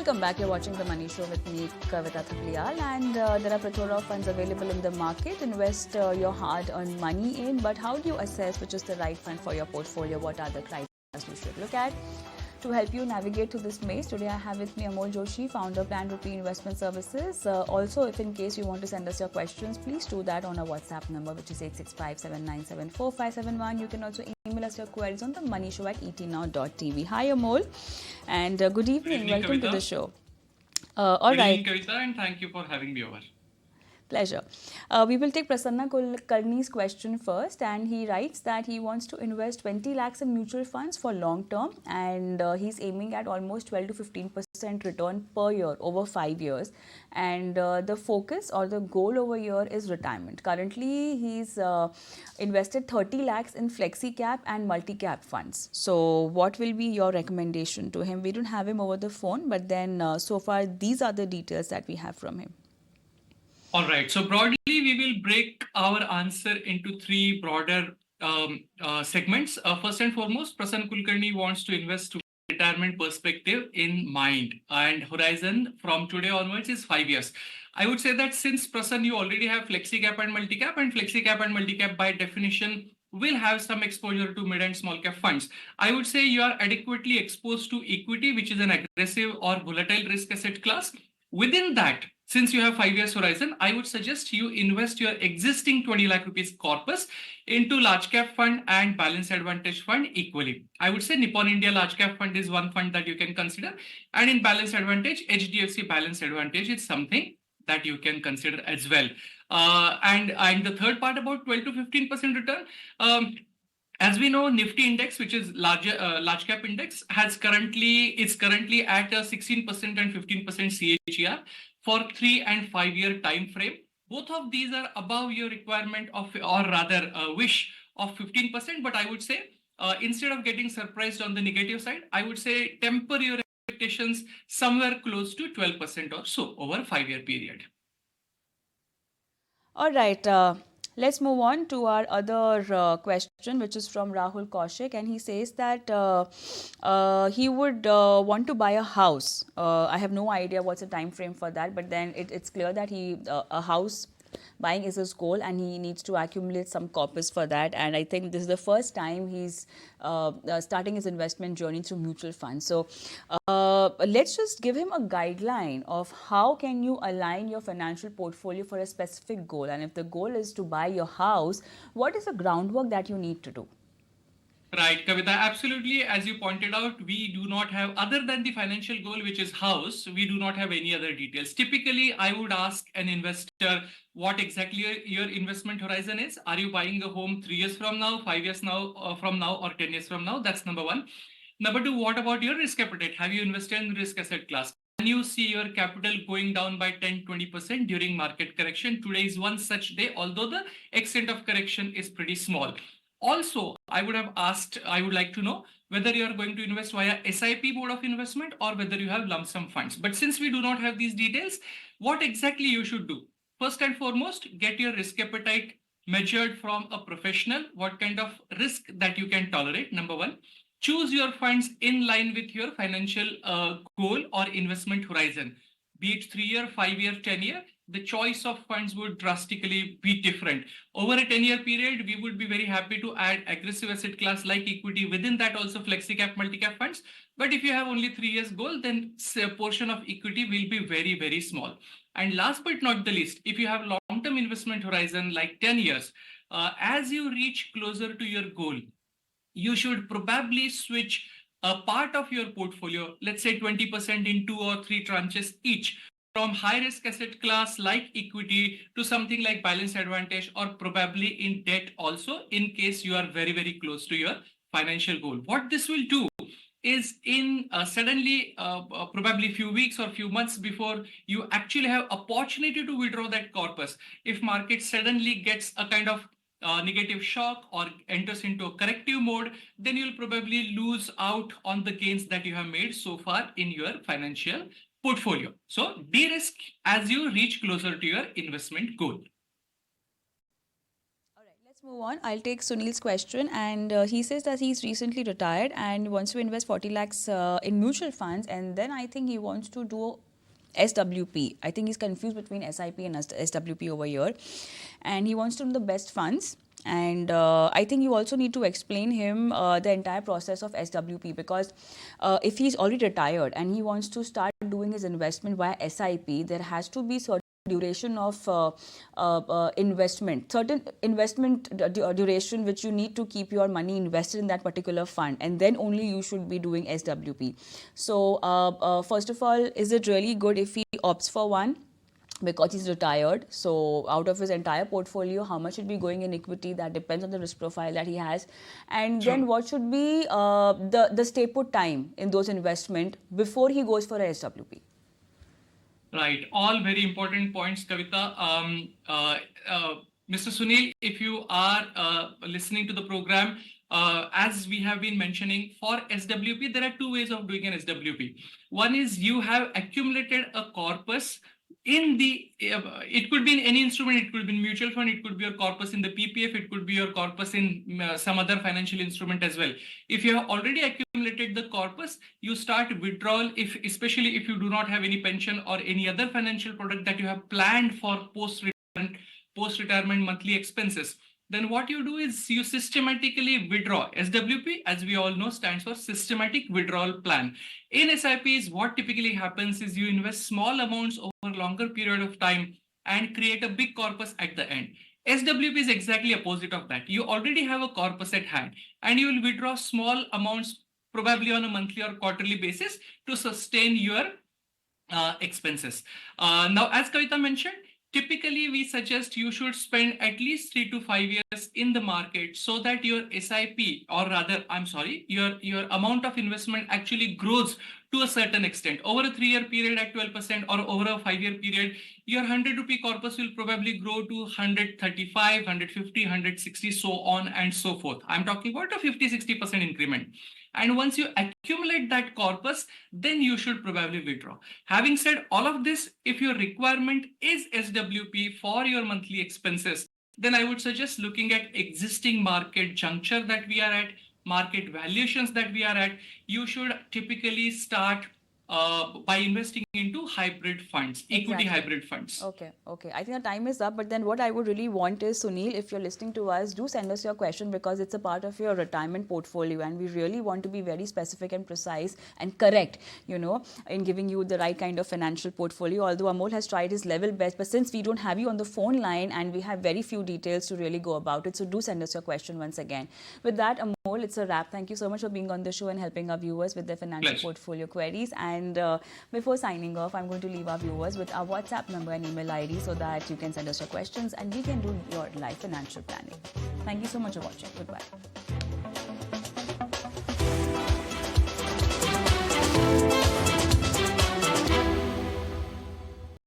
Welcome back. You're watching The Money Show with me, Kavita Thaplial, and there are plethora of funds available in the market. Invest your hard-earned money in, but how do you assess which is the right fund for your portfolio? What are the criteria you should look at? To help you navigate through this maze, today I have with me Amol Joshi, founder of Plan Rupee Investment Services. Also, if in case you want to send us your questions, please do that on our WhatsApp number, which is 865-797-4571. You can also email us your queries on themoneyShow@etnow.tv. Hi Amol, and good evening. Welcome to the show. Good evening, Kavita, and thank you for having me over. Pleasure. We will take Prashant Ks question first, and he writes that he wants to invest 20 lakhs in mutual funds for long term, and he's aiming at almost 12 to 15% return per year over 5 years. And the focus or the goal over here is retirement. Currently, he's invested 30 lakhs in flexi cap and multi cap funds. So, what will be your recommendation to him? We don't have him over the phone, but then so far, these are the details that we have from him. All right. So broadly, we will break our answer into three broader segments. First and foremost, Prashant Kulkarni wants to invest to retirement perspective in mind, and horizon from today onwards is 5 years. I would say that since Prashant, you already have flexi cap and multi cap, and flexi cap and multi cap by definition will have some exposure to mid and small cap funds. I would say you are adequately exposed to equity, which is an aggressive or volatile risk asset class. Within that, since you have 5 years horizon, I would suggest you invest your existing 20 lakh rupees corpus into large cap fund and balance advantage fund equally. I would say Nippon India large cap fund is one fund that you can consider, and in balance advantage, HDFC balance advantage is something that you can consider as well. And the third part about 12 to 15% return. As we know, Nifty index, which is large cap index, is currently at a 16% and 15% CAGR for 3 and 5 year time frame. Both of these are above your requirement of, or rather, wish of 15%. But I would say, instead of getting surprised on the negative side, I would say temper your expectations somewhere close to 12% or so over a 5 year period. All right. Let's move on to our other question, which is from Rahul Ks, and he says that he would want to buy a house. I have no idea what's the time frame for that, but then it's clear that a house buying is his goal, and he needs to accumulate some corpus for that. And I think this is the first time he's starting his investment journey through mutual funds. So let's just give him a guideline of how can you align your financial portfolio for a specific goal. And if the goal is to buy your house, what is the groundwork that you need to do? Right, Kavita, absolutely. As you pointed out, we do not have, other than the financial goal, which is house, we do not have any other details. Typically, I would ask an investor what exactly your investment horizon is. Are you buying a home 3 years from now, 5 years from now, or 10 years from now? That's number one. Number two, what about your risk appetite? Have you invested in risk asset class? Can you see your capital going down by 10-20% during market correction? Today is one such day, although the extent of correction is pretty small. Also, I would like to know whether you are going to invest via SIP mode of investment or whether you have lump sum funds. But since we do not have these details, what exactly you should do? First and foremost, get your risk appetite measured from a professional, what kind of risk that you can tolerate, number one. Choose your funds in line with your financial goal or investment horizon, be it 3 year, 5 year, 10 year. The choice of funds would drastically be different. Over a 10-year period, we would be very happy to add aggressive asset class like equity. Within that, also flexi cap, multi cap funds. But if you have only 3 years goal, then a portion of equity will be very, very small. And last but not the least, if you have long-term investment horizon like 10 years, as you reach closer to your goal, you should probably switch a part of your portfolio, let's say 20% in 2 or 3 tranches each, from high risk asset class like equity to something like balance advantage, or probably in debt also, in case you are very, very close to your financial goal. What this will do is in suddenly probably few weeks or few months before you actually have opportunity to withdraw that corpus, if market suddenly gets a kind of negative shock or enters into a corrective mode, then you'll probably lose out on the gains that you have made so far in your financial portfolio. So de-risk as you reach closer to your investment goal. Move on. I'll take Sunil's question, and he says that he's recently retired and wants to invest 40 lakhs in mutual funds, and then I think he wants to do SWP. I think he's confused between SIP and SWP over here, and he wants to do the best funds. And I think you also need to explain him the entire process of SWP, because if he's already retired and he wants to start doing his investment via SIP, there has to be certain duration of investment, certain investment duration which you need to keep your money invested in that particular fund, and then only you should be doing SWP. So first of all, is it really good if he opts for one? Because he's retired, so out of his entire portfolio, how much should be going in equity? That depends on the risk profile that he has. And then what should be the stay put time in those investment before he goes for a SWP? Right. All very important points, Kavita. Mr. Sunil, if you are listening to the program, as we have been mentioning, for SWP, there are two ways of doing an SWP. One is you have accumulated a corpus in the, it could be in any instrument, it could be in mutual fund, it could be your corpus in the PPF, it could be your corpus in some other financial instrument as well. If you have already accumulated the corpus, you start withdrawal, especially if you do not have any pension or any other financial product that you have planned for post-retirement monthly expenses. Then what you do is you systematically withdraw. SWP, as we all know, stands for Systematic Withdrawal Plan. In SIPs, what typically happens is you invest small amounts over a longer period of time and create a big corpus at the end. SWP is exactly opposite of that. You already have a corpus at hand and you will withdraw small amounts, probably on a monthly or quarterly basis, to sustain your expenses. Now, as Kavita mentioned, typically we suggest you should spend at least 3 to 5 years in the market so that your SIP, or rather, I'm sorry, your amount of investment actually grows to a certain extent. Over a 3-year period at 12%, or over a 5-year period, your 100 rupee corpus will probably grow to 135, 150, 160, so on and so forth. I'm talking about a 50-60% increment. And once you accumulate that corpus, then you should probably withdraw. Having said all of this, if your requirement is SWP for your monthly expenses, then I would suggest looking at existing market juncture that we are at, market valuations that we are at. You should typically start by investing into hybrid funds, equity hybrid funds. Okay. I think the time is up, but then what I would really want is, Sunil, if you're listening to us, do send us your question, because it's a part of your retirement portfolio and we really want to be very specific and precise and correct, in giving you the right kind of financial portfolio. Although Amol has tried his level best, but since we don't have you on the phone line and we have very few details to really go about it, so do send us your question once again. With that, Amol, it's a wrap. Thank you so much for being on the show and helping our viewers with their financial portfolio queries. And before signing off, I'm going to leave our viewers with our WhatsApp number and email ID so that you can send us your questions and we can do your live financial planning. Thank you so much for watching. Goodbye.